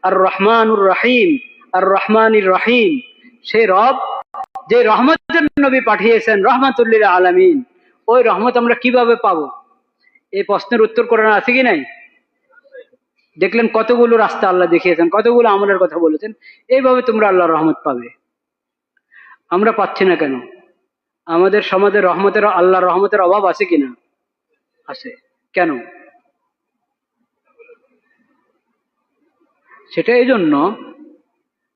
আর রহমানুর রহিম, আর রহমানির রহিম, সেই রব যে রহমতের নবী পাঠিয়েছেন রহমাতুল লিল আলামিন, ওই রহমত আমরা কিভাবে পাবো? এই প্রশ্নের উত্তর কোরআনে আছে কি নাই? দেখলেন কতগুলো রাস্তা আল্লাহ দেখিয়েছেন, কতগুলো আমলের কথা বলেছেন, এইভাবে তোমরা আল্লাহর রহমত পাবে। আমরা পাচ্ছি না কেন? আমাদের সমাজে রহমতের, আল্লাহর রহমতের অভাব আছে কিনা? আছে। কেন? সেটা এই জন্য,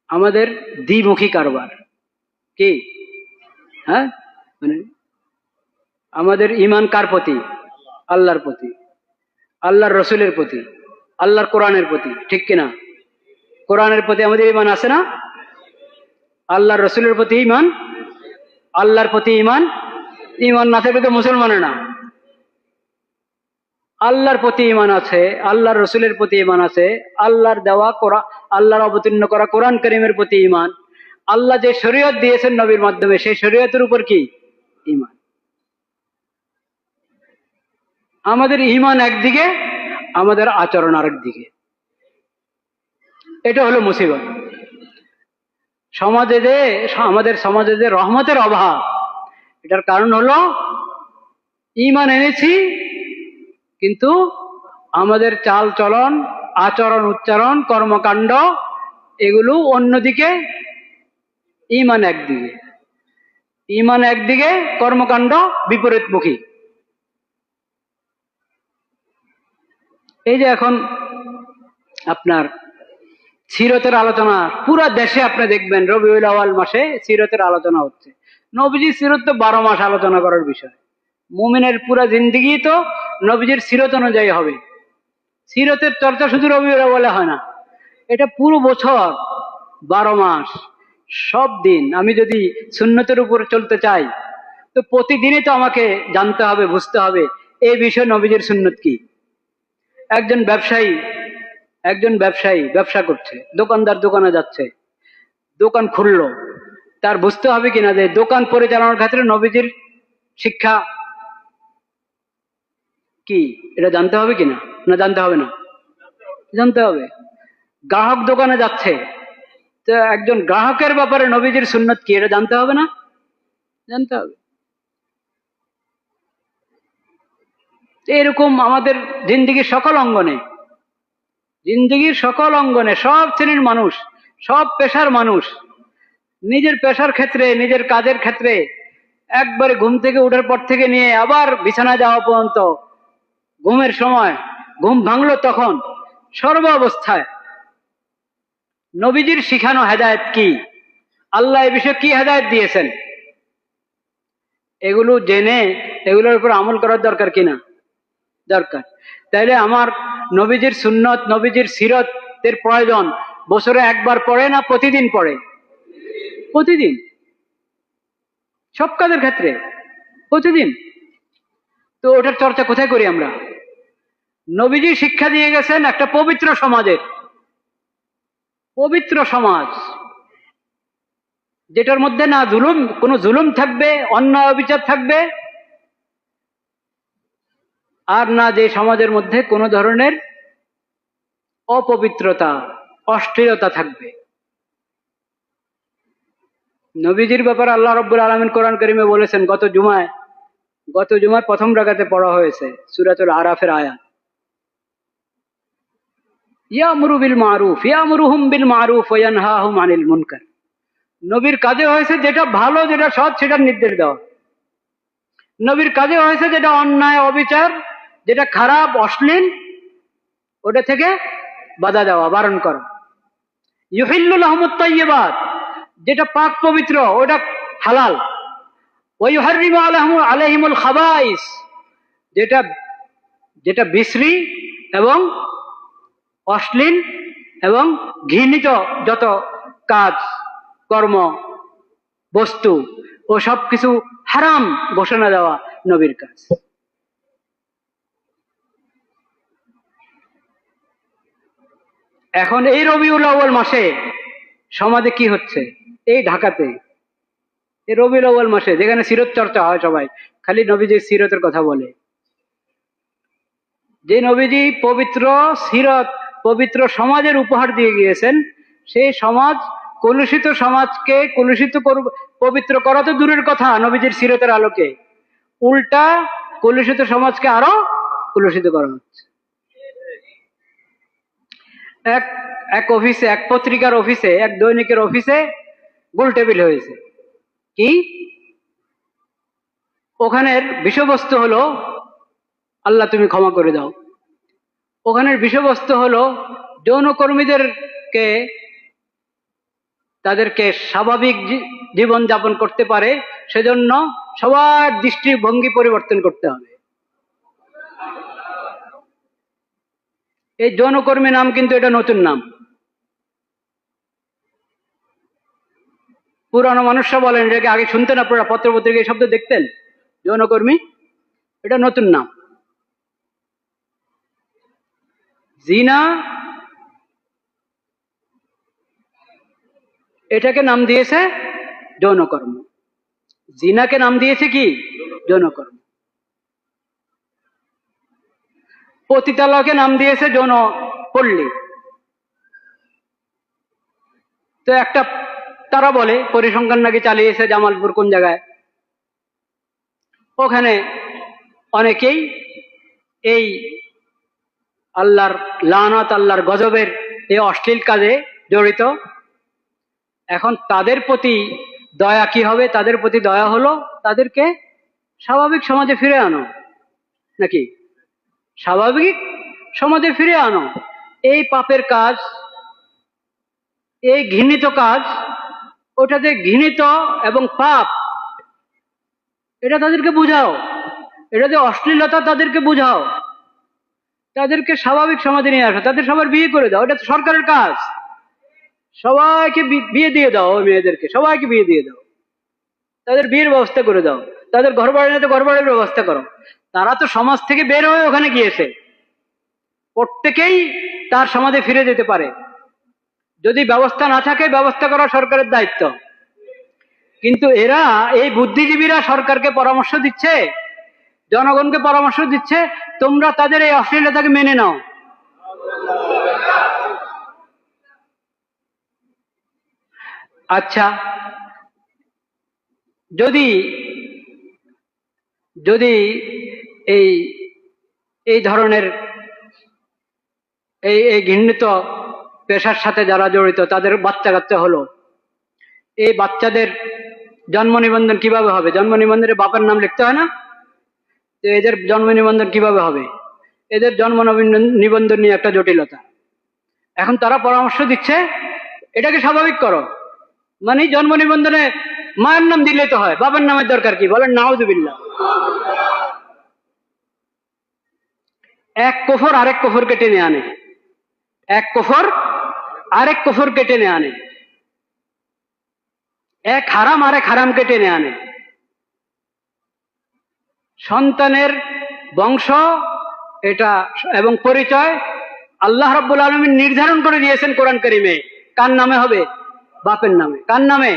আমাদের দ্বিমুখী কারবার। কি? হ্যাঁ, মানে আমাদের ঈমান কার প্রতি? আল্লাহর প্রতি, আল্লাহর রসুলের প্রতি, আল্লাহর কোরআনের প্রতি, ঠিক কিনা? কোরআনের প্রতি আমাদের ঈমান আছে না? আল্লাহর রসুলের প্রতি ঈমান, আল্লাহর প্রতি ঈমান। ঈমান না থাকলে তো মুসলমান না। আল্লাহর প্রতি ঈমান আছে, আল্লাহর রসুলের প্রতি ঈমান আছে, আল্লাহর দেওয়া কোরআন, আল্লাহর অবতীর্ণ করা কোরআন কারীমের প্রতি ঈমান, আল্লাহ যে শরীয়ত দিয়েছেন নবীর মাধ্যমে সেই শরীয়তের উপর কি? ঈমান। আমাদের ঈমান একদিকে, আমাদের আচরণ আরেক দিকে। এটা হলো মুসিবত। সমাজে যে, আমাদের সমাজে যে রহমতের অভাব, এটার কারণ হলো ঈমান এনেছি কিন্তু আমাদের চাল চলন, আচরণ, উচ্চারণ, কর্মকাণ্ড এগুলো অন্যদিকে, ঈমান একদিকে, ঈমান একদিকে, কর্মকাণ্ড বিপরীতমুখী। এই যে এখন আপনার সিরতের আলোচনা পুরো দেশে আপনি দেখবেন, রবিউল আউয়াল মাসে সিরতের আলোচনা হচ্ছে। নবীজির সিরত তো 12 মাস আলোচনা করার বিষয়। মুমিনের পুরা জিন্দেগি তো নবীজির সিরত অনুযায়ী হবে। সিরতের চর্চা শুধু রবিউল আউয়ালে হয় না, এটা পুরো বছর 12 মাস সব দিন। আমি যদি সুন্নতের উপর চলতে চাই তো প্রতিদিনই তো আমাকে জানতে হবে, বুঝতে হবে এই বিষয়ে নবীজির সুন্নত কি। একজন ব্যবসায়ী ব্যবসা করছে, দোকানদার দোকানে যাচ্ছে, দোকান খুললো, তার বুঝতে হবে কিনা যে দোকান পরিচালনার ক্ষেত্রে নবীজির শিক্ষা কি, এটা জানতে হবে কিনা, না জানতে হবে না? জানতে হবে। গ্রাহক দোকানে যাচ্ছে, তো একজন গ্রাহকের ব্যাপারে নবীজির সুন্নত কি, এটা জানতে হবে না? জানতে হবে। এরকম আমাদের জিন্দেগির সকল অঙ্গনে, জিন্দেগির সকল অঙ্গনে, সব শ্রেণীর মানুষ, সব পেশার মানুষ, নিজের পেশার ক্ষেত্রে, নিজের কাজের ক্ষেত্রে, একবারে ঘুম থেকে ওঠার পর থেকে নিয়ে আবার বিছানা যাওয়া পর্যন্ত, ঘুমের সময়, ঘুম ভাঙলো তখন, সর্ব অবস্থায় নবীজির শিখানো হেদায়েত কি, আল্লাহ এ বিষয়ে কি হেদায়েত দিয়েছেন, এগুলো জেনে এগুলোর উপর আমল করার দরকার কিনা? দরকার। তাইলে আমার নবীজির সুন্নত, নবীজির সিরতের প্রয়োজন বছরে একবার পড়ে না প্রতিদিন পড়ে? প্রতিদিন, সব কাজের ক্ষেত্রে প্রতিদিন। তো ওটার চর্চা কোথায় করি আমরা? নবীজি শিক্ষা দিয়ে গেছেন একটা পবিত্র সমাজের, পবিত্র সমাজ যেটার মধ্যে না জুলুম, কোনো জুলুম থাকবে, অন্যায় অবিচার থাকবে, আর না যে সমাজের মধ্যে কোনো ধরনের অপবিত্রতা, অশ্লীলতা থাকবে। নবীজির ব্যাপারে আল্লাহ রাব্বুল আলামিন কোরআন কারীমে বলেছেন, গত জুমায় প্রথম রাকাতে পড়া হয়েছে সূরাতুল আরাফের আয়াত, ইয়ামুরু বিল মারুফ, ইয়ামুরুহুম বিল মারুফ ওয়া ইয়ানহাহুম আনিল মুনকার। নবীর কাজে হয়েছে যেটা ভালো, যেটা সৎ, সেটার নির্দেশ দেওয়া। নবীর কাজে হয়েছে যেটা অন্যায়, অবিচার, যেটা খারাপ, অশ্লীল, ওটা থেকে বাধা দেওয়া, বারণ করা। ইউহিল্লু লাহুমুত তাইয়্যিবাত, যেটা পাক পবিত্র ওটা হালাল। ওয়া ইউহাররিমু আলাইহিমুল খাবাইস, যেটা বিশ্রী এবং অশ্লীল এবং ঘৃণিত যত কাজ, কর্ম, বস্তু, ও সব কিছু হারাম ঘোষণা দেওয়া নবীর কাজ। এখন এই রবিউল আউয়াল মাসে সমাজে কি হচ্ছে? এই ঢাকাতে এই রবিউল আউয়াল মাসে যেখানে সিরত চর্চা হয়, সবাই খালি নবীজির সিরতের কথা বলে। যে নবীজি পবিত্র সিরত পবিত্র সমাজের উপহার দিয়ে গিয়েছেন, সেই সমাজ কলুষিত সমাজকে কলুষিত পবিত্র করা তো দূরের কথা নবীজির সিরতের আলোকে, উল্টা কলুষিত সমাজকে আরো কলুষিত করা হচ্ছে। এক অফিসে, এক পত্রিকার অফিসে, এক দৈনিকের অফিসে গোল টেবিল হয়েছে। কি? ওখানের বিষয়বস্তু হলো আল্লাহ তুমি ক্ষমা করে দাও। ওখানের বিষয়বস্তু হলো যৌনকর্মীদেরকে তাদেরকে স্বাভাবিক জীবন যাপন করতে পারে সেজন্য সবার দৃষ্টিভঙ্গি পরিবর্তন করতে হবে। এই যৌনকর্মী নাম কিন্তু এটা নতুন নাম। পুরানো মানুষরা বলেন, এটাকে আগে শুনতেন আপনারা, পত্রপত্রিকা এই শব্দ দেখতেন, যৌনকর্মী, এটা নতুন নাম। জিনা এটাকে নাম দিয়েছে যৌনকর্ম, জিনাকে নাম দিয়েছে কি? যৌনকর্ম। পতিতালয়কে নাম দিয়েছে যৌন পল্লী। তো একটা তারা বলে পরিসংখ্যান নাকি চালিয়েছে জামালপুর কোন জায়গায়, ওখানে অনেকেই এই আল্লাহর লানত, আল্লাহর গজবের এই অশ্লীল কাজে জড়িত। এখন তাদের প্রতি দয়া কি হবে? তাদের প্রতি দয়া হলো তাদেরকে স্বাভাবিক সমাজে ফিরে আনো, নাকি স্বাভাবিক সমাজে ফিরে আনো। এই পাপের কাজ, এই ঘৃণিত কাজ, ওটাতে ঘৃণিত এবং পাপ, এটা তাদেরকে বুঝাও, এটাতে অশ্লীলতা তাদেরকে বুঝাও, তাদেরকে স্বাভাবিক সমাজে নিয়ে আসো, তাদের সবার বিয়ে করে দাও, এটা তো সরকারের কাজ। সবাইকে বিয়ে দিয়ে দাও, ওই মেয়েদেরকে সবাইকে বিয়ে দিয়ে দাও, তাদের বিয়ের ব্যবস্থা করে দাও, তাদের ঘর বাড়ি নিয়ে ঘর বাড়ির ব্যবস্থা করো। তারা তো সমাজ থেকে বের হয়ে ওখানে গিয়েছে, প্রত্যেকেই তার সমাজে ফিরে যেতে পারে। যদি ব্যবস্থা না থাকে, ব্যবস্থা করা সরকারের দায়িত্ব। কিন্তু এরা, এই বুদ্ধিজীবীরা সরকারকে পরামর্শ দিচ্ছে, জনগণকে পরামর্শ দিচ্ছে, তোমরা তাদের এই অশ্লীলতাকে মেনে নাও। আচ্ছা, যদি যদি এই এই ধরনের এই ঘৃণিত পেশার সাথে যারা জড়িত তাদের বাচ্চা কাচ্চা হলো, এই বাচ্চাদের জন্ম নিবন্ধন কিভাবে হবে? জন্ম নিবন্ধনে বাপের নাম লিখতে হয় না? তো এদের জন্ম নিবন্ধন কিভাবে হবে? এদের জন্ম নিবন্ধন নিয়ে একটা জটিলতা। এখন তারা পরামর্শ দিচ্ছে এটাকে স্বাভাবিক করো, মানে জন্ম নিবন্ধনে মায়ের নাম দিলে তো হয়, বাবার নামের দরকার কি? বলেন নাউযুবিল্লাহ। এক কুফর আরেক কুফরকে টেনে আনে, এক কুফর আরেক কুফরকে টেনে আনে, এক হারাম আরেক হারামকে টেনে আনে। সন্তানের বংশ এটা এবং পরিচয় আল্লাহ রাব্বুল আলামিন নির্ধারণ করে দিয়েছেন কোরআন কারীমে। কার নামে হবে? বাপের নামে। কার নামে?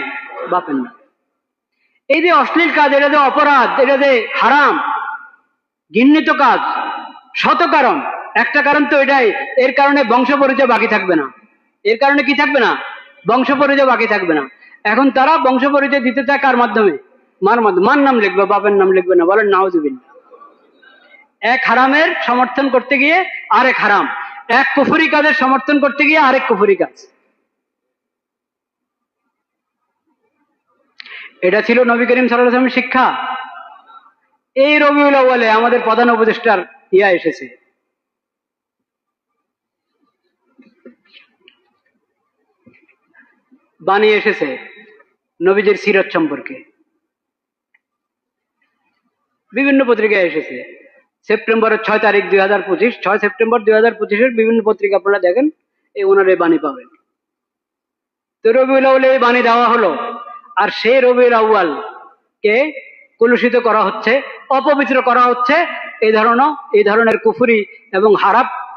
বাপের নামে। এই যে অশ্লীল কাজ, এটা যে অপরাধ, এটা যে হারাম, ঘৃণিত কাজ, শত কারণ, একটা কারণ তো এটাই, এর কারণে বংশ পরিচয় বাকি থাকবে না। এর কারণে কি থাকবে না? বংশ পরিচয় বাকি থাকবে না। এখন তারা বংশ পরিচয় দিতে চায় কার মাধ্যমে? মার মাধ্যমে। মার নাম লিখবে, বাপের নাম লিখবে না। বলেন নাউযুবিল্লাহ। এক হারামের সমর্থন করতে গিয়ে আরেক হারাম, এক কুফরি কাজের সমর্থন করতে গিয়ে আরেক কুফরি কাজ। এটা ছিল নবী করিম সাল্লাল্লাহু আলাইহি ওয়াসাল্লামের শিক্ষা। এই রবিউল আউয়ালে আমাদের প্রধান উপদেষ্টার ইয়া এসেছে, বাণী এসেছে নবীজির সিরত সম্পর্কে, বিভিন্ন পত্রিকায় এসেছে। সেপ্টেম্বরের 6 তারিখ 2025, 6 সেপ্টেম্বর 2025 বিভিন্ন পত্রিকা আপনারা দেখেন, এই ওনার এই বাণী পাবেন। তো রবিউল আউয়ালে এই বাণী দেওয়া হলো, আর সেই রবিউল আউয়াল কে কলুষিত করা হচ্ছে, অপবিত্র করা হচ্ছে এই ধরনের কুফরি এবং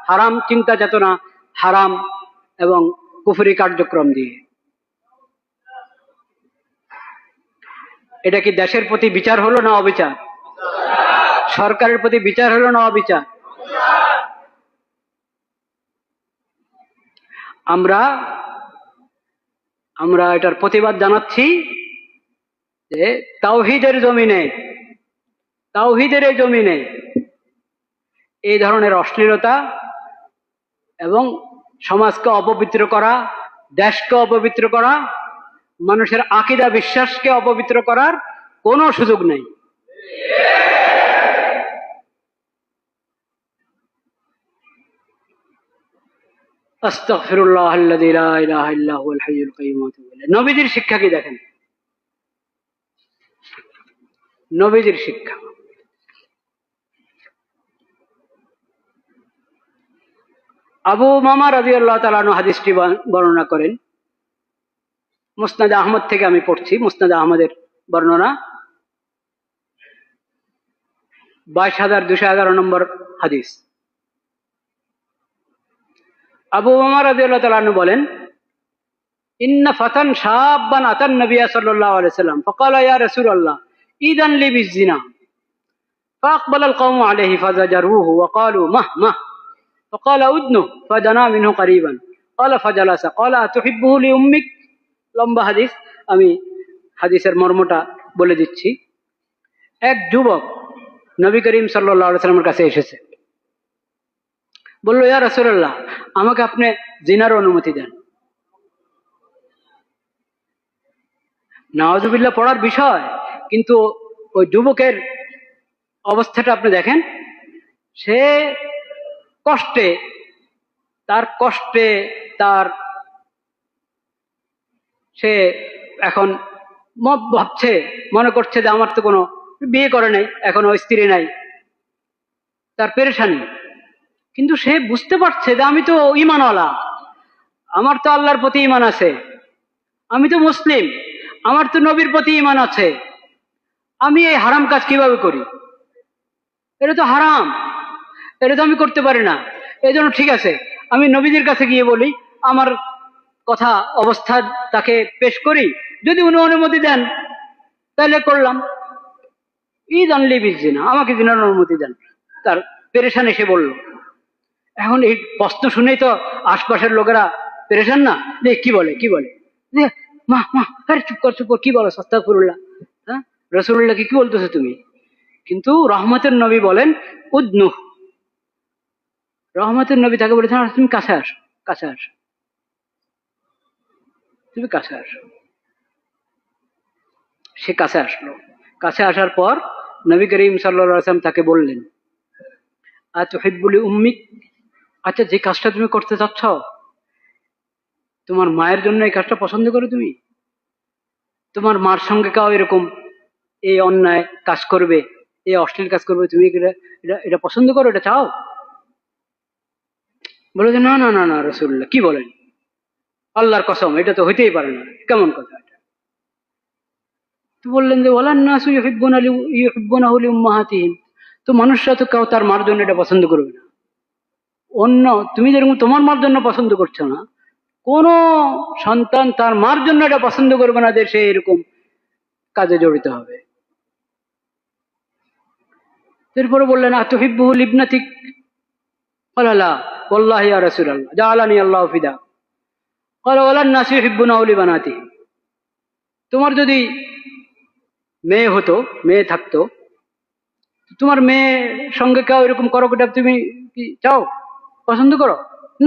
হারাম চিন্তা চেতনা, হারাম এবং কুফরি কার্যক্রম দিয়ে। এটা কি দেশের প্রতি বিচার হলো না অবিচার? সরকারের প্রতি বিচার হলো না অবিচার? আমরা আমরা এটার প্রতিবাদ জানাচ্ছি যে তাওহীদের জমিনে এই ধরনের অশ্লীলতা এবং সমাজকে অপবিত্র করা, দেশকে অপবিত্র করা, মানুষের আকীদা বিশ্বাসকে অপবিত্র করার কোনো সুযোগ নেই। আস্তাগফিরুল্লাহ আল্লাযী লা ইলাহা ইল্লা হুয়াল হাইয়ুল কাইয়্যুম ওয়া আতুবু ইলাইহি। নবীজির শিক্ষা কি দেখেন, নবীজির শিক্ষা। আবু উমামা রাদিয়াল্লাহু তাআলা আনহু হাদিসটি বর্ণনা করেন, মুসনাদ আহমদ থেকে আমি পড়ছি, মুসনাদ আহমদের বর্ণনা 22,211 নম্বর হাদিস। আবু উমামা রাদিয়াল্লাহু তাআলা আনহু বলেন, ইন্না ফাতান শাব্বান আতান নবিয়্য সাল্লাল্লাহু আলাইহি ওয়াসাল্লাম ফাকালা ইয়া রাসূলুল্লাহ ইদান লি বিজিনা فأقبل القوم عليه فزجروه وقالوا مه مه فقال أدنه فدنا منه قريبا قال فجلس قال أتحبه لأمك। লম্বা হাদিস, আমি হাদিসের মর্মটা বলে দিচ্ছি। এক যুবক নবী করিম সাল্লাল্লাহু আলাইহি ওয়াসাল্লামের কাছে এসেছে, বলল, ইয়া রাসূলুল্লাহ, আমাকে আপনি জিনার অনুমতি দেন। নাউযুবিল্লাহ পড়ার বিষয়, কিন্তু ওই যুবকের অবস্থাটা আপনি দেখেন। সে কষ্টে সে এখন ভাবছে, মনে করছে যে আমার তো কোনো বিয়ে করে নাই, এখনো স্ত্রী নাই, তার পেরেশানি। কিন্তু সে বুঝতে পারছে যে আমি তো ঈমানওয়ালা, আমার তো আল্লাহর প্রতি ঈমান আছে, আমি তো মুসলিম, আমার তো নবীর প্রতি ঈমান আছে, আমি এই হারাম কাজ কিভাবে করি? এটা তো হারাম, এটা তো আমি করতে পারি না। এই জন্য ঠিক আছে, আমি নবীদের কাছে গিয়ে বলি, আমার কথা অবস্থা তাকে পেশ করি, যদি উনি অনুমতি দেন তাহলে করলাম। ঈদ আনলি বিজিনা, আমাকে জিনার অনুমতি দেন। তার পেরেশান এসে বলল। এখন এই প্রশ্ন শুনেই তো আশপাশের লোকেরা পেরেশান না, যে কি বলে মা মা, আরে চুপ কর, কি বলো? আস্তাগফিরুল্লাহ। হ্যাঁ, রাসূলুল্লাহকে কি বলতেছো তুমি? কিন্তু রহমতের নবী বলেন উদনু, রহমতের নবী তাকে বলেছেন, তুমি কাছে আসো, তুমি কাছে আসো। সে কাছে আসলো। কাছে আসার পর নবী করিম সাল্লাল্লাহু আলাইহি ওয়াসাল্লাম তাকে বললেন, আতুহিব্বুলি উম্মিক, আচ্ছা যে কাজটা তুমি করতে চাচ্ছ, তোমার মায়ের জন্য এই কাজটা পছন্দ করো তুমি? তোমার মার সঙ্গে কেউ এরকম এই অন্যায় কাজ করবে, এই অশ্লীল কাজ করবে, তুমি এটা পছন্দ করো, এটা চাও? বলে যে না না না না রাসূলুল্লাহ, কি বলেন, আল্লাহর কসম, এটা তো হইতেই পারে না, কেমন কথা এটা? তো বললেন যে ওয়ালান নাসু ইউহিব্বুনাহু লিউম্মাহাতিহিম, তো মানুষরা তো কেউ তার মার জন্য এটা পছন্দ করবে না। অন্য তুমি যেরকম তোমার মার জন্য পছন্দ করছো না, কোন সন্তান তার মার জন্য এটা পছন্দ করবে না যে সে এরকম কাজে জড়িত হবে। এরপরে বললেন আতুহিব্বুহু লিবনাতিক, ক্বালা লা ওয়াল্লাহি ইয়া রাসূলুল্লাহ জাআলানি আল্লাহু ফিদা, ক্বালা ওয়ালান নাসু ইউহিব্বুনাহু লিবানাতিহিম, তোমার যদি মেয়ে থাকতো, তোমার মেয়ের সঙ্গে কেউ এরকম করো, এটা তুমি কি চাও, পছন্দ করো?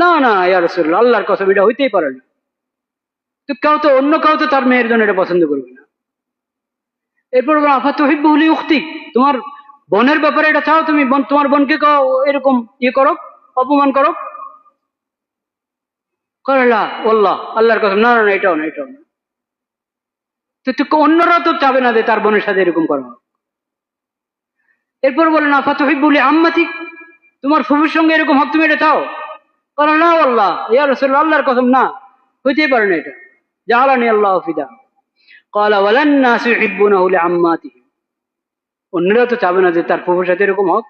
না না ইয়া রাসূলুল্লাহ, আল্লাহর কসম, এটা হইতেই পারে না। তো অন্য কেউ তো তার মেয়ের জন্য এটা পছন্দ করবে না। এরপর আফাতুহিব্বুহু লিউখতিক, তোমার বোনের ব্যাপারে এটা চাও তুমি, তোমার বোনকে কেউ এরকম করো, অপমান করো? লা ওয়াল্লাহ, আল্লাহর কসম, না না না, এটাও না। তো অন্যরা তো চাবে না যে তার বোনের সাথে এরকম করো। এরপর বলেন আফাতুহিব্বুহু লিআম্মাতিক, তোমার ফুফুর সঙ্গে এরকম হোক, তুমি এটা চাও? না ওয়াল্লাহ ইয়া রাসূলুল্লাহ, আল্লাহর কসম, না, হইতেই পারে না এটা, জাআলানি আল্লাহু ফিদা। ক্বালা ওয়ালান নাসু ইউহিব্বুনাহু লিআম্মাতিহিম, অন্যরা তো চাবে না যে তার ফুফুর সাথে এরকম হোক,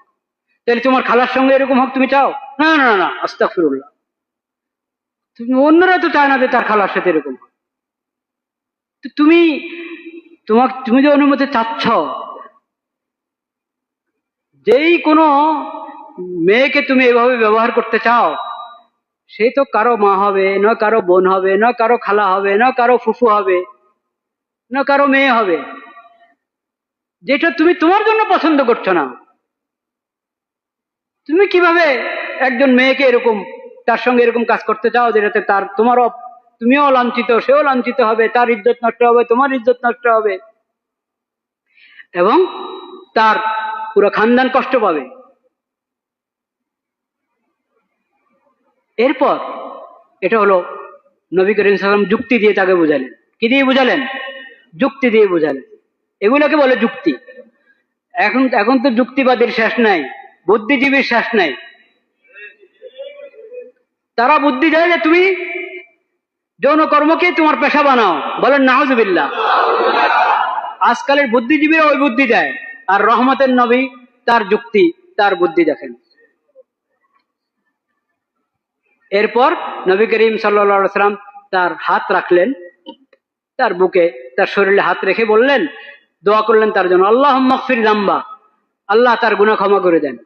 তাহলে তোমার খালার সঙ্গে এরকম হোক তুমি চাও? না না না, আস্তাগফিরুল্লাহ, অন্যরা তো চায় না যে তার খালার সাথে এরকম হোক। তো তুমি যে অনুমতি চাচ্ছ, যেই কোনো মেয়েকে তুমি এভাবে ব্যবহার করতে চাও, সে তো কারো মা হবে, না কারো বোন হবে, না কারো খালা হবে, না কারো ফুফু হবে, না কারো মেয়ে হবে, যেটা তুমি তোমার জন্য পছন্দ করছো না। তুমি কিভাবে একজন মেয়েকে এরকম, তার সঙ্গে এরকম কাজ করতে চাও যেটাতে তার তোমারও, তুমিও লাঞ্ছিত, সেও লাঞ্ছিত হবে, তার ইজ্জত নষ্ট হবে, তোমার ইজ্জত নষ্ট হবে, এবং তার পুরো খানদান কষ্ট পাবে। এরপর এটা হলো নবী করিম সাল্লাল্লাহু আলাইহি ওয়াসাল্লাম যুক্তি দিয়ে তাকে বুঝালেন। কি দিয়ে বুঝালেন? যুক্তি দিয়ে বুঝালেন। এগুলোকে বলে যুক্তি। এখন এখন তো যুক্তিবাদীর শেষ নাই, বুদ্ধিজীবীর শেষ নাই। তারা বুদ্ধি দেয় যে তুমি যৌন কর্মকে তোমার পেশা বানাও, বলেন নাউজুবিল্লাহ। আজকালের বুদ্ধিজীবীরা ওই বুদ্ধি দেয়, আর রহমতের নবী তার যুক্তি, তার বুদ্ধি দেখেন। এরপর নবী করিম সাল্লাল্লাহু আলাইহি ওয়াসাল্লাম তার হাত রাখলেন তার বুকে, তার শরীরে হাত রেখে বললেন, দোয়া করলেন তার জন্য, আল্লাহুম্মা গফির যামবা, আল্লাহ তার গুনাহ ক্ষমা করে দেন।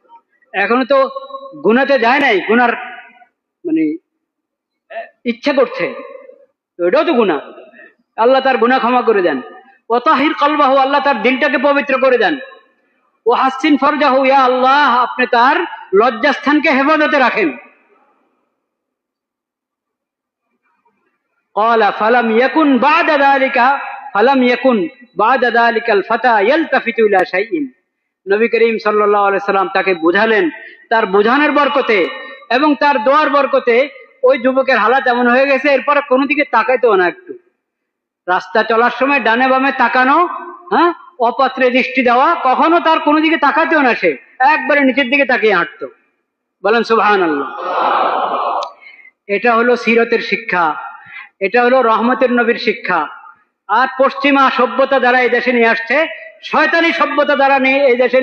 এখনো তো গুনাতে যায় নাই, গুনার মানে ইচ্ছা করছে, তো এটাও তো গুনাহ। আল্লাহ তার গুনাহ ক্ষমা করে দেন। ওয়া তাহির কলবাহু, আল্লাহ তার দিলটাকে পবিত্র করে দেন। ও হাসিন ফরজাহু, ইয়া আল্লাহ আপনি তার লজ্জাস্থানকে হেফাজতে রাখেন। قال فلم يكن بعد ذلك فلم يكن بعد ذلك الفتى يلتفت الى شيء। নবী করিম সাল্লাল্লাহু আলাইহি সাল্লাম তাকে বুঝালেন, তার বুঝানোর বরকতে এবং তার দোয়ার বরকতে ওই যুবকের হালাত এমন হয়ে গেছে, এরপরে কোনো দিকে তাকাইতো না। একটু রাস্তা চলার সময় ডানে বামে তাকানো, হ্যাঁ, অপাত্রে দৃষ্টি দেওয়া, কখনো তার কোনো দিকে তাকাতেও না, সে একবারে নিচের দিকে তাকিয়ে হাঁটতো। বলেন সুবহানাল্লাহ। এটা হলো সিরতের শিক্ষা, এটা হলো রহমতের নবীর শিক্ষা। আর পশ্চিমা সভ্যতা দ্বারা এই দেশে নিয়ে আসছে, শয়তানি সভ্যতা দ্বারা নিয়ে এই দেশে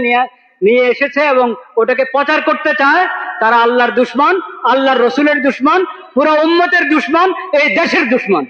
নিয়ে এসেছে এবং ওটাকে প্রচার করতে চায়। তারা আল্লাহর দুশমন, আল্লাহর রসুলের দুশমন, পুরো উম্মতের দুশমন, এই দেশের দুশমন।